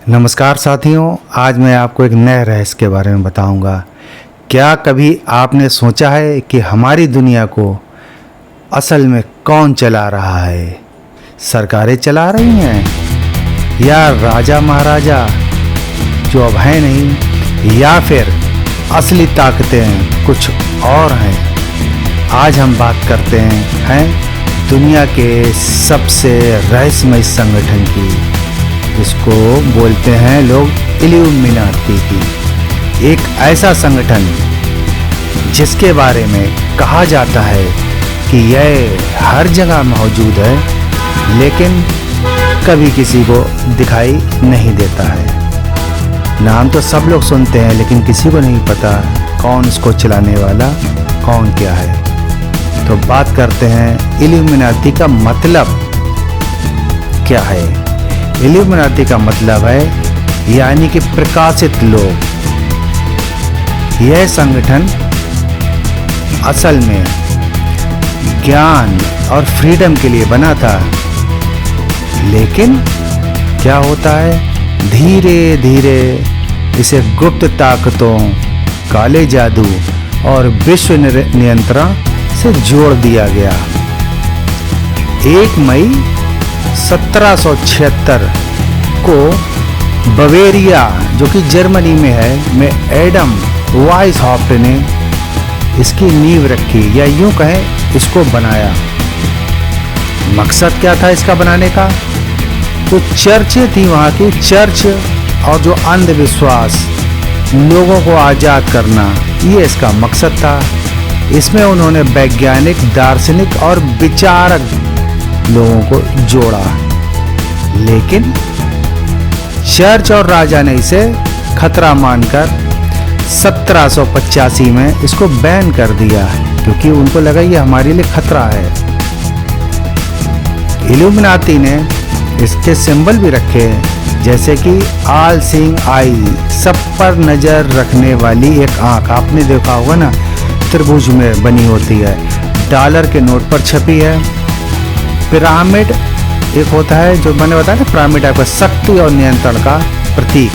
नमस्कार साथियों, आज मैं आपको एक नए रहस्य के बारे में बताऊंगा। क्या कभी आपने सोचा है कि हमारी दुनिया को असल में कौन चला रहा है? सरकारें चला रही हैं या राजा महाराजा जो अब हैं नहीं, या फिर असली ताकतें कुछ और हैं? आज हम बात करते हैं दुनिया के सबसे रहस्यमय संगठन की, जिसको बोलते हैं लोग इल्यूमिनाटी की। एक ऐसा संगठन जिसके बारे में कहा जाता है कि यह हर जगह मौजूद है, लेकिन कभी किसी को दिखाई नहीं देता है। नाम तो सब लोग सुनते हैं, लेकिन किसी को नहीं पता कौन इसको चलाने वाला, कौन क्या है। तो बात करते हैं इल्यूमिनाटी का मतलब क्या है। इल्यूमिनाटी का मतलब है यानी कि प्रकाशित लोग। यह संगठन असल में ज्ञान और फ्रीडम के लिए बना था, लेकिन क्या होता है, धीरे धीरे इसे गुप्त ताकतों, काले जादू और विश्व नियंत्रण से जोड़ दिया गया। 1 मई 1776 को बवेरिया, जो कि जर्मनी में है, में एडम वाइसहॉफ्ट ने इसकी नींव रखी, या यूं कहें इसको बनाया। मकसद क्या था इसका बनाने का? तो चर्चें थी वहाँ की, चर्च और जो अंधविश्वास, लोगों को आज़ाद करना, ये इसका मकसद था। इसमें उन्होंने वैज्ञानिक, दार्शनिक और विचारक लोगों को जोड़ा, लेकिन चर्च और राजा ने इसे खतरा मानकर 1785 में इसको बैन कर दिया, क्योंकि उनको लगा ये हमारे लिए खतरा है। इल्यूमिनाटी ने इसके सिंबल भी रखे, जैसे कि ऑल सीइंग आई, सब पर नजर रखने वाली एक आंख। आपने देखा होगा ना, त्रिभुज में बनी होती है, डॉलर के नोट पर छपी है। पिरामिड एक होता है, जो मैंने बताया ना, पिरामिड टाइप का, शक्ति और नियंत्रण का प्रतीक,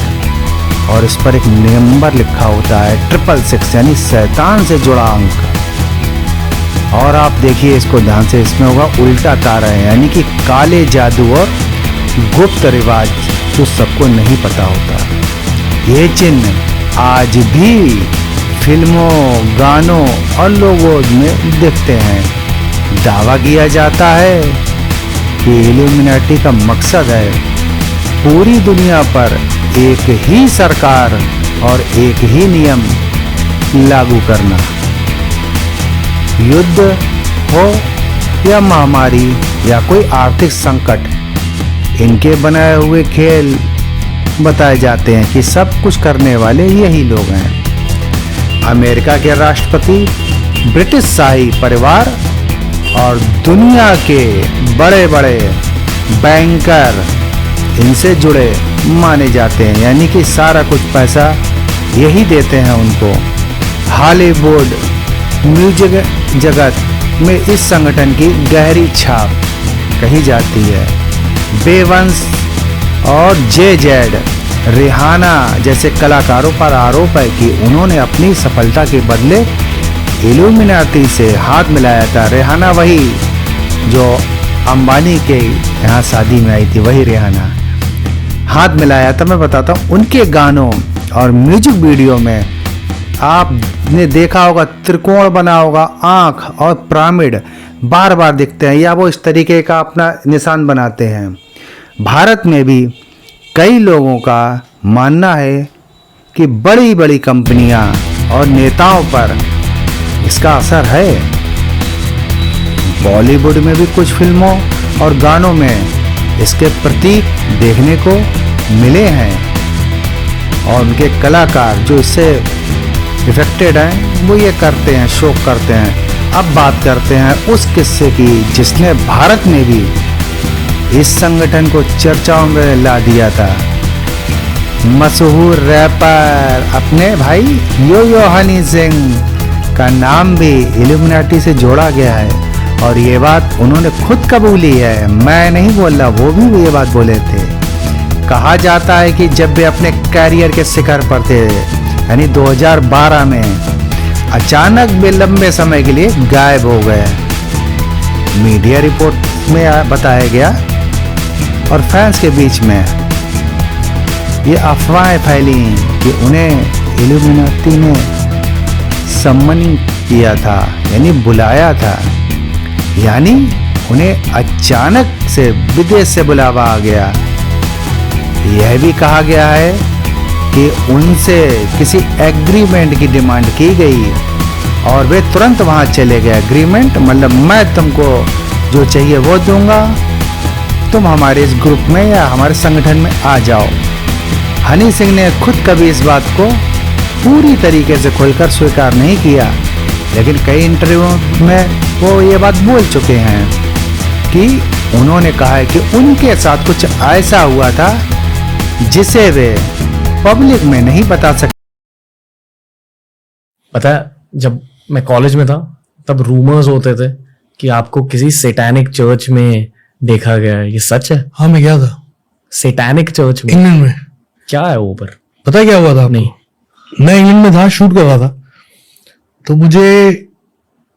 और इस पर एक नंबर लिखा होता है 666, यानी शैतान से जुड़ा अंक। और आप देखिए इसको ध्यान से, इसमें होगा उल्टा तारा है, यानी कि काले जादू और गुप्त रिवाज जो सबको नहीं पता होता। ये चिन्ह आज भी फिल्मों, गानों और लोगों में दिखते हैं। दावा किया जाता है कि इल्यूमिनाटी का मकसद है पूरी दुनिया पर एक ही सरकार और एक ही नियम लागू करना। युद्ध हो या महामारी या कोई आर्थिक संकट, इनके बनाए हुए खेल बताए जाते हैं कि सब कुछ करने वाले यही लोग हैं। अमेरिका के राष्ट्रपति, ब्रिटिश शाही परिवार और दुनिया के बड़े बड़े बैंकर इनसे जुड़े माने जाते हैं, यानी कि सारा कुछ पैसा यही देते हैं उनको। हॉलीवुड, म्यूजिक जगत में इस संगठन की गहरी छाप कही जाती है। बेवंस और जे.जेड, रिहाना जैसे कलाकारों पर आरोप है कि उन्होंने अपनी सफलता के बदले इल्यूमिनाटी से हाथ मिलाया था। रिहाना वही जो अंबानी के यहाँ शादी में आई थी, वही रिहाना हाथ मिलाया था। मैं बताता हूँ, उनके गानों और म्यूजिक वीडियो में आपने देखा होगा, त्रिकोण बना होगा, आँख और पिरामिड बार बार दिखते हैं, या वो इस तरीके का अपना निशान बनाते हैं। भारत में भी कई लोगों का मानना है कि बड़ी बड़ी कंपनियां और नेताओं पर इसका असर है। बॉलीवुड में भी कुछ फिल्मों और गानों में इसके प्रतीक देखने को मिले हैं, और उनके कलाकार जो इससे इफेक्टेड हैं वो ये करते हैं, शो करते हैं। अब बात करते हैं उस किस्से की जिसने भारत में भी इस संगठन को चर्चाओं में ला दिया था। मशहूर रैपर अपने भाई यो हनी सिंह का नाम भी इल्यूमिनाटी से जोड़ा गया है, और ये बात उन्होंने खुद कबूली है, मैं नहीं बोल रहा, वो भी ये बात बोले थे। कहा जाता है कि जब वे अपने कैरियर के शिखर पर थे, यानी 2012 में, अचानक वे लंबे समय के लिए गायब हो गए। मीडिया रिपोर्ट में बताया गया और फैंस के बीच में ये अफवाहें फैली कि उन्हें इल्यूमिनाटी ने सम्मन किया था, यानी बुलाया था, यानी उन्हें अचानक से विदेश से बुलावा आ गया। यह भी कहा गया है कि उनसे किसी एग्रीमेंट की डिमांड की गई और वे तुरंत वहां चले गए। एग्रीमेंट मतलब मैं तुमको जो चाहिए वो दूंगा, तुम हमारे इस ग्रुप में या हमारे संगठन में आ जाओ। हनी सिंह ने खुद कभी इस बात को पूरी तरीके से खुलकर स्वीकार नहीं किया, लेकिन कई इंटरव्यू में वो ये बात बोल चुके हैं कि उन्होंने कहा है कि उनके साथ कुछ ऐसा हुआ था जिसे वे पब्लिक में नहीं बता सकते। पता है, जब मैं कॉलेज में था तब रूमर्स होते थे कि आपको किसी सैटेनिक चर्च में देखा गया है। ये सच है? हाँ, मैं गया था सैटेनिक चर्च में। इंग्लैंड में। क्या है वो? पर पता है क्या हुआ था आपको? नहीं। मैं इंग्लैंड में था, शूट कर रहा था, तो मुझे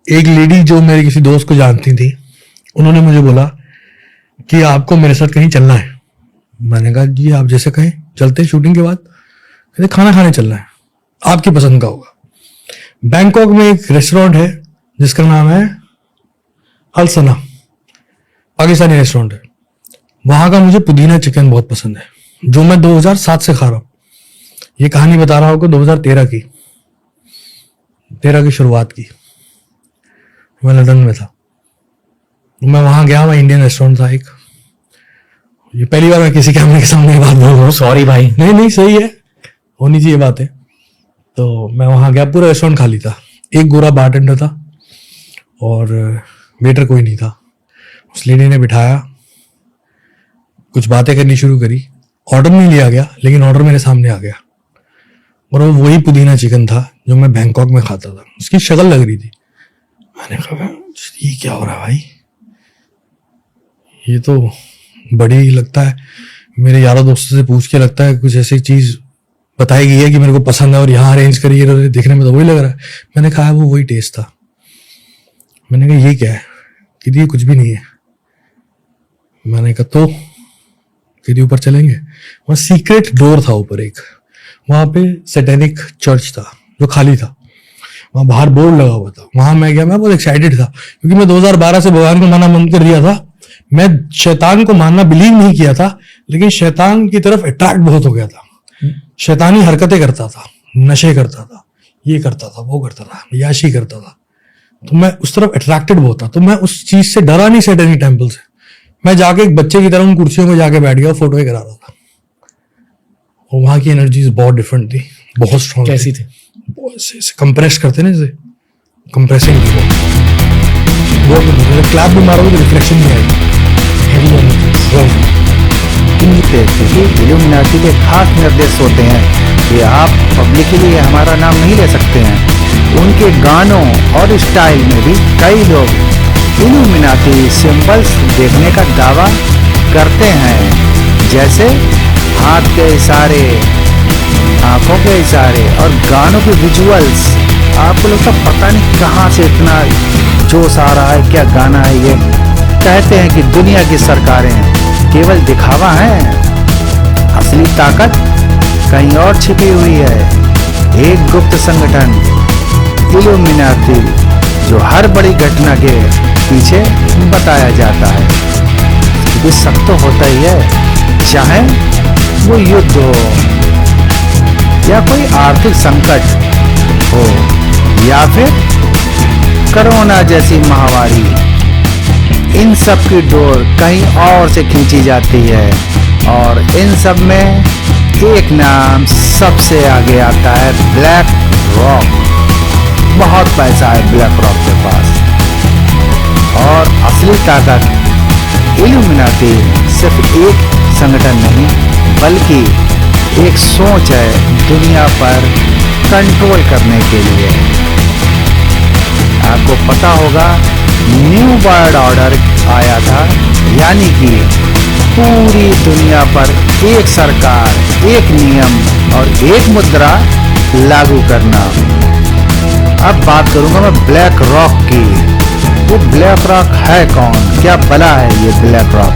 एक लेडी जो मेरे किसी दोस्त को जानती थी, उन्होंने मुझे बोला कि आपको मेरे साथ कहीं चलना है। मैंने कहा जी आप जैसे कहें, चलते हैं शूटिंग के बाद। कहते खाना खाने चलना है, आपकी पसंद का होगा। बैंकॉक में एक रेस्टोरेंट है जिसका नाम है अलसना, पाकिस्तानी रेस्टोरेंट है। वहां का मुझे पुदीना चिकन बहुत पसंद है, जो मैं 2007 से खा रहा हूं। ये कहानी बता रहा हूं को 2013 की शुरुआत की। मैं लंदन में था, मैं वहां गया, मैं इंडियन रेस्टोरेंट था एक। ये पहली बार मैं किसी कैमरे के सामने बात बोल रहा हूँ, सॉरी भाई। नहीं सही है, होनी चाहिए बात है। तो मैं वहां गया, पूरा रेस्टोरेंट खाली था, एक गोरा बारटेंडर था और वेटर कोई नहीं था। उस लेडी ने बिठाया, कुछ बातें करनी शुरू करी। ऑर्डर नहीं लिया गया, लेकिन ऑर्डर मेरे सामने आ गया और वो वही पुदीना चिकन था जो मैं बैंकॉक में खाता था। उसकी शक्ल लग रही थी। मैंने कहा ये क्या हो रहा है भाई, ये तो बड़ी लगता है। मेरे यारों दोस्तों से पूछ के लगता है कुछ ऐसी चीज बताई गई है कि मेरे को पसंद है और यहाँ अरेंज करिए, देखने में तो वही लग रहा है। मैंने कहा वो वही टेस्ट था। मैंने कहा ये क्या है? कि ये कुछ भी नहीं है। मैंने कहा तो कि ऊपर चलेंगे। वहाँ सीक्रेट डोर था ऊपर एक, वहां पे सैटेनिक चर्च था जो खाली था। वहां बाहर बोर्ड लगा हुआ था। वहां मैं गया, मैं बहुत एक्साइटेड था क्योंकि मैं 2012 से भगवान को मानना बंद कर दिया था। मैं शैतान को मानना बिलीव नहीं किया था, लेकिन शैतान की तरफ अट्रैक्ट बहुत हो गया था। शैतानी हरकतें करता था, नशे करता था, ये करता था, वो करता था, याशी करता था। तो मैं उस तरफ अट्रैक्टेड बहुत था। तो मैं उस चीज से डरा नहीं, सैटेनिक टेम्पल से। मैं जाके एक बच्चे की तरह उन कुर्सियों में जाके बैठ गया, फोटो करा रहा था। और वहां की एनर्जीज बहुत डिफरेंट थी, बहुत स्ट्रॉन्ग। कैसी थी? कंप्रेस करते ना, जैसे कंप्रेसिंग थी वो। क्लैप भी मारोगे तो रिफ्लेक्शन नहीं आएगी। इल्यूमिनाटी के खास निर्देश होते हैं कि आप पब्लिकली हमारा नाम नहीं ले सकते हैं। उनके गानों और स्टाइल में भी कई लोग इल्यूमिनाटी सिंबल्स देखने का दावा करते हैं, जैसे हाथ के इशारे, आंखों के इशारे और गानों के विजुअल्स। आपको लगता पता नहीं कहाँ से इतना जोश आ रहा है, क्या गाना है ये। कहते हैं कि दुनिया की सरकारें केवल दिखावा है, असली ताकत कहीं और छिपी हुई है। एक गुप्त संगठन इल्यूमिनाटी जो हर बड़ी घटना के पीछे बताया जाता है। क्योंकि सब तो होता ही है, चाहे वो युद्ध हो या कोई आर्थिक संकट हो या फिर कोरोना जैसी महामारी। इन सब की डोर कहीं और से खींची जाती है और इन सब में एक नाम सबसे आगे आता है, ब्लैक रॉक। बहुत पैसा है ब्लैक रॉक के पास और असली ताकत इल्यूमिनाटी सिर्फ एक संगठन नहीं बल्कि एक सोच है दुनिया पर कंट्रोल करने के लिए। आपको पता होगा न्यू वर्ल्ड ऑर्डर आया था, यानी कि पूरी दुनिया पर एक सरकार, एक नियम और एक मुद्रा लागू करना। अब बात करूंगा मैं ब्लैक रॉक की। वो ब्लैक रॉक है कौन, क्या बला है ये ब्लैक रॉक?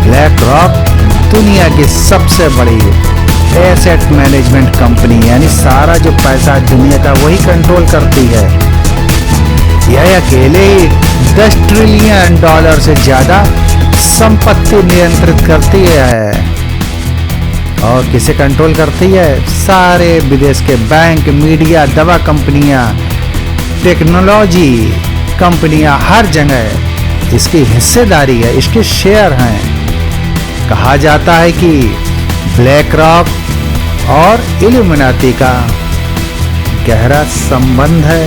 ब्लैक रॉक दुनिया की सबसे बड़ी एसेट मैनेजमेंट कंपनी, यानी सारा जो पैसा दुनिया का वही कंट्रोल करती है। यह अकेले ही $10 ट्रिलियन से ज्यादा संपत्ति नियंत्रित करती है। और किसे कंट्रोल करती है? सारे विदेश के बैंक, मीडिया, दवा कंपनियां, टेक्नोलॉजी कंपनियां, हर जगह इसकी हिस्सेदारी है, इसके शेयर हैं। कहा जाता है कि ब्लैक रॉक और इल्यूमिनाटी का गहरा संबंध है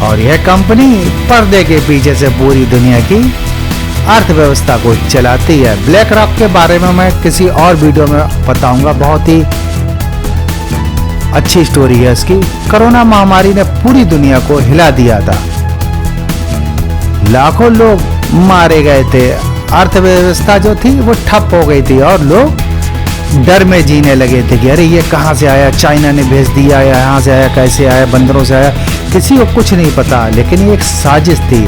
और यह कंपनी पर्दे के पीछे से पूरी दुनिया की अर्थव्यवस्था को चलाती है। ब्लैक रॉक के बारे में मैं किसी और वीडियो में बताऊंगा, बहुत ही अच्छी स्टोरी है इसकी। कोरोना महामारी ने पूरी दुनिया को हिला दिया था, लाखों लोग मारे गए थे, अर्थव्यवस्था जो थी वो ठप हो गई थी और लोग डर में जीने लगे थे कि अरे ये कहाँ से आया, चाइना ने भेज दिया या यहाँ से आया, कैसे आया, बंदरों से आया, किसी को कुछ नहीं पता। लेकिन ये एक साजिश थी।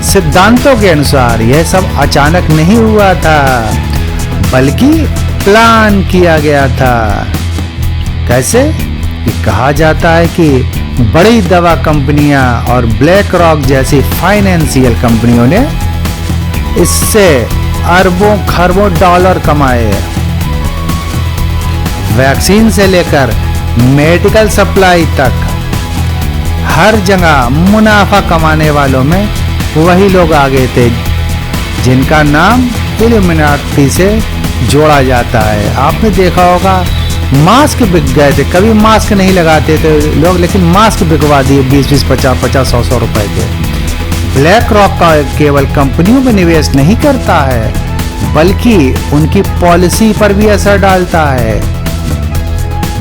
सिद्धांतों के अनुसार यह सब अचानक नहीं हुआ था, बल्कि प्लान किया गया था। कैसे? कि कहा जाता है कि बड़ी दवा कंपनियां और ब्लैक रॉक जैसी फाइनेंशियल कंपनियों ने इससे अरबों खरबों डॉलर कमाए। वैक्सीन से लेकर मेडिकल सप्लाई तक हर जगह मुनाफा कमाने वालों में वही लोग आगे थे जिनका नाम इल्यूमिनाटी से जोड़ा जाता है। आपने देखा होगा मास्क बिक गए थे, कभी मास्क नहीं लगाते थे लोग, लेकिन मास्क बिकवा दिए 20-20, 50-50, 100-100 रुपए के। ब्लैक रॉक का केवल कंपनियों में निवेश नहीं करता है, बल्कि उनकी पॉलिसी पर भी असर डालता है।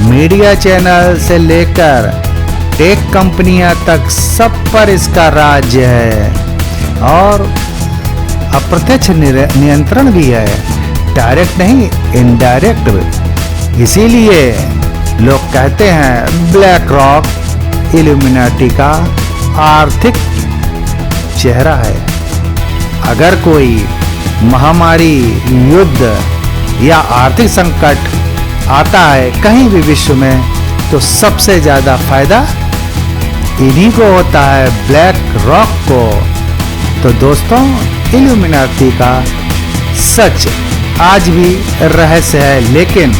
मीडिया चैनल से लेकर टेक कंपनियां तक सब पर इसका राज्य है और अप्रत्यक्ष नियंत्रण भी है, डायरेक्ट नहीं, इनडायरेक्ट भी। इसीलिए लोग कहते हैं ब्लैक रॉक इल्यूमिनाटी का आर्थिक चेहरा है। अगर कोई महामारी, युद्ध या आर्थिक संकट आता है कहीं भी विश्व में, तो सबसे ज्यादा फायदा इन्हीं को होता है, ब्लैक रॉक को। तो दोस्तों, इल्यूमिनाटी का सच आज भी रहस्य है, लेकिन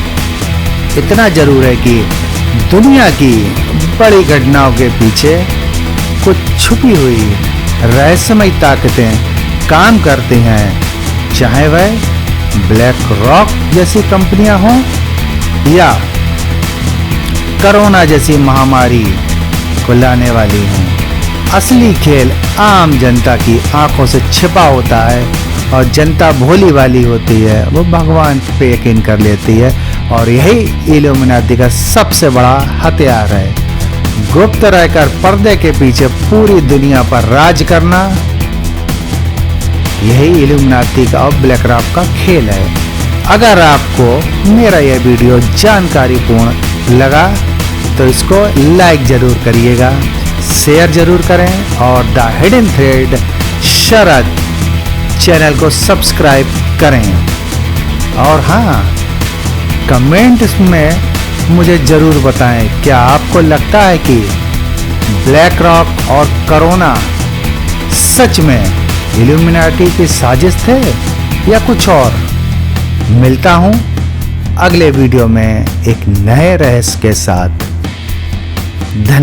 इतना जरूर है कि दुनिया की बड़ी घटनाओं के पीछे कुछ छुपी हुई रहस्यमय ताकतें काम करती हैं, चाहे वह ब्लैक रॉक जैसी कंपनियां हों या कोरोना जैसी महामारी को लाने वाली हों। असली खेल आम जनता की आंखों से छिपा होता है और जनता भोली वाली होती है, वो भगवान पे यकीन कर लेती है और यही इल्यूमिनाटी का सबसे बड़ा हथियार है। गुप्त रहकर पर्दे के पीछे पूरी दुनिया पर राज करना, यही इल्यूमिनाटी का और ब्लैक रॉक का खेल है। अगर आपको मेरा यह वीडियो जानकारीपूर्ण लगा तो इसको लाइक जरूर करिएगा, शेयर जरूर करें और the hidden thread Sharad channel को सब्सक्राइब करें। और हाँ, कमेंट्स में मुझे जरूर बताएं, क्या आपको लगता है कि ब्लैक रॉक और कोरोना सच में इल्यूमिनाटी की साजिश थे या कुछ और? मिलता हूं अगले वीडियो में एक नए रहस्य के साथ। धन्यवाद।